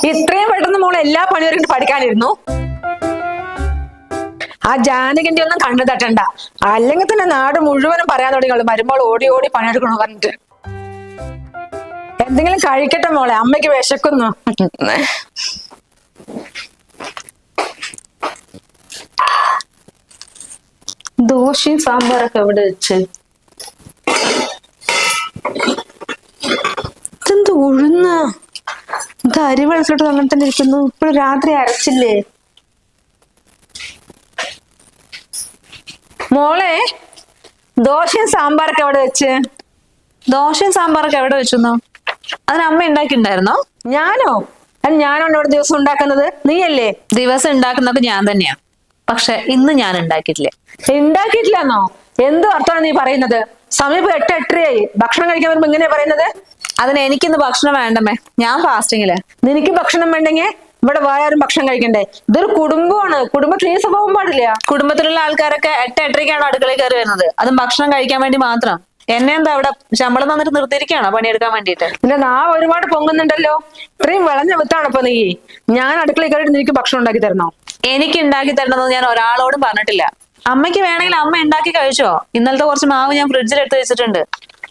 ഇത്രയും പെട്ടെന്ന് മോളെ എല്ലാ പണിയൊരുക്കി പഠിക്കാനിരുന്നു. ആ ജാനകിന്റെ ഒന്നും കണ്ണു തട്ടണ്ട, അല്ലെങ്കിൽ തന്നെ നാട് മുഴുവനും പറയാൻ തുടങ്ങിയുള്ളൂ മരുമോൾ ഓടി ഓടി പണിയെടുക്കണോ പറഞ്ഞിട്ട്. എന്തെങ്കിലും കഴിക്കട്ടെ മോളെ, അമ്മയ്ക്ക് വിശക്കുന്നു. ദോശയും സാമ്പാറൊക്കെ എവിടെ വെച്ച്? ഇതെന്ത് ഉഴുന്ന, ഇത് അരി വെള്ളത്തിലോട്ട് അങ്ങനെ തന്നെ ഇരിക്കുന്നു. ഇപ്പോൾ രാത്രി അരച്ചില്ലേ മോളെ? ദോശയും സാമ്പാറൊക്കെ എവിടെ വെച്ച്? ദോശയും സാമ്പാറൊക്കെ എവിടെ വെച്ചെന്നോ? അതിന് അമ്മ ഉണ്ടാക്കിണ്ടായിരുന്നോ? ഞാനോ? ഞാനോ ഇവിടെ ദിവസം ഉണ്ടാക്കുന്നത്? നീയല്ലേ ദിവസം ഉണ്ടാക്കുന്നതൊക്കെ ഞാൻ തന്നെയാ. പക്ഷെ ഇന്ന് ഞാൻ ഉണ്ടാക്കിയിട്ടില്ല. ഉണ്ടാക്കിയിട്ടില്ലെന്നോ? എന്ത് അർത്ഥമാണ് നീ പറയുന്നത്? സമയം 8:30 ഭക്ഷണം കഴിക്കാൻ വരുമ്പോ ഇങ്ങനെ പറയുന്നത്? അതിന് എനിക്കിന്ന് ഭക്ഷണം വേണ്ടമേ, ഞാൻ ഫാസ്റ്റിങ്ങില്. നിനക്ക് ഭക്ഷണം വേണ്ടെങ്കിൽ ഇവിടെ വേറെ ആരും ഭക്ഷണം കഴിക്കണ്ടേ? ഇതൊരു കുടുംബമാണ്, കുടുംബത്തിൽ ഈ സ്വഭാവം പാടില്ല. കുടുംബത്തിലുള്ള ആൾക്കാരൊക്കെ 8:30 അടുക്കളയിൽ കയറി വരുന്നത്, അതും ഭക്ഷണം കഴിക്കാൻ വേണ്ടി മാത്രം. എന്നെ എന്താ അവിടെ ശമ്പളം തന്നിട്ട് നിർത്തിയിരിക്കുകയാണോ പണിയെടുക്കാൻ വേണ്ടിയിട്ട്? നിന്റെ നാ ഒരുപാട് പൊങ്ങുന്നുണ്ടല്ലോ. ഇത്രയും വിളഞ്ഞ വിത്താണ് ഇപ്പൊ നീ. ഞാൻ അടുക്കളയിൽ കയറിയിട്ട് നിനക്ക് ഭക്ഷണം ഉണ്ടാക്കി തരണോ? എനിക്ക് ഉണ്ടാക്കി തരണമെന്ന് ഞാൻ ഒരാളോടും പറഞ്ഞിട്ടില്ല. അമ്മയ്ക്ക് വേണമെങ്കിൽ അമ്മ ഉണ്ടാക്കി കഴിച്ചോ. ഇന്നലത്തെ കുറച്ച് മാവ് ഞാൻ ഫ്രിഡ്ജിൽ എടുത്ത് വെച്ചിട്ടുണ്ട്.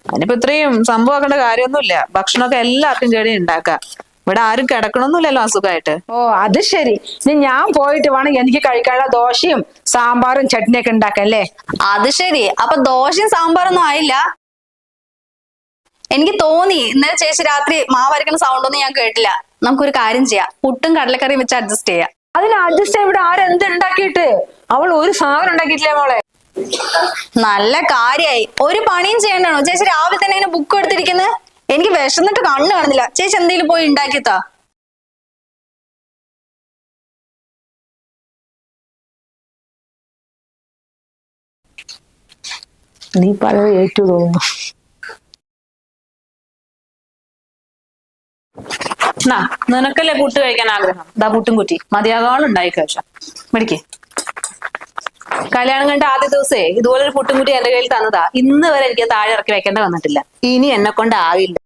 അതിനിപ്പോ ഇത്രയും സംഭവമാക്കേണ്ട കാര്യമൊന്നുമില്ല. ഭക്ഷണമൊക്കെ എല്ലാവർക്കും കേടി ഉണ്ടാക്കാം. ഇവിടെ ആരും കിടക്കണമെന്നില്ലല്ലോ അസുഖമായിട്ട്. ഓ അത് ശരി. ഇനി ഞാൻ പോയിട്ട് വേണം എനിക്ക് കഴിക്കാനുള്ള ദോശയും സാമ്പാറും ചട്നിയൊക്കെ ഉണ്ടാക്കല്ലേ? അത് ശരി. അപ്പൊ ദോശയും സാമ്പാറൊന്നും ആയില്ല? എനിക്ക് തോന്നി ഇന്നലെ ചേച്ചി രാത്രി മാവ് അരക്കുന്ന സൗണ്ട് ഒന്നും ഞാൻ കേട്ടില്ല. നമുക്കൊരു കാര്യം ചെയ്യാം, പുട്ടും കടലക്കറിയും വെച്ച് അഡ്ജസ്റ്റ് ചെയ്യാം. അതിന് അഡ്ജസ്റ്റ് ഇവിടെ ആരെന്ത് ഉണ്ടാക്കിയിട്ട്? അവൾ ഒരു സാധനം ഉണ്ടാക്കിയിട്ടില്ലേ മോളെ? നല്ല കാര്യായി. ഒരു പണിയും ചെയ്യണ്ടാണോ ചേച്ചി? രാവിലെ തന്നെ ഇങ്ങനെ ബുക്ക് എടുത്തിരിക്കുന്നത്. എനിക്ക് വിശന്നിട്ട് കണ്ണ് കാണുന്നില്ല. ചേച്ചി എന്തെങ്കിലും പോയി ഉണ്ടാക്കിത്താ. നീ പല ഏറ്റു തോന്നുന്നു. നിനക്കല്ലേ പുട്ട് കഴിക്കാൻ ആഗ്രഹം? ദാ പുട്ടും കുറ്റി മതിയാകാളും ഉണ്ടായി കഴിച്ച മേടിക്കേ. കല്യാണം കണ്ട ആദ്യ ദിവസേ ഇതുപോലൊരു പുട്ടും കുറ്റി എന്റെ കയ്യിൽ തന്നതാ. ഇന്ന് വരെ എനിക്ക് താഴെ ഇറക്കി വെക്കേണ്ട വന്നിട്ടില്ല. ഇനി എന്നെ കൊണ്ടാവില്ല.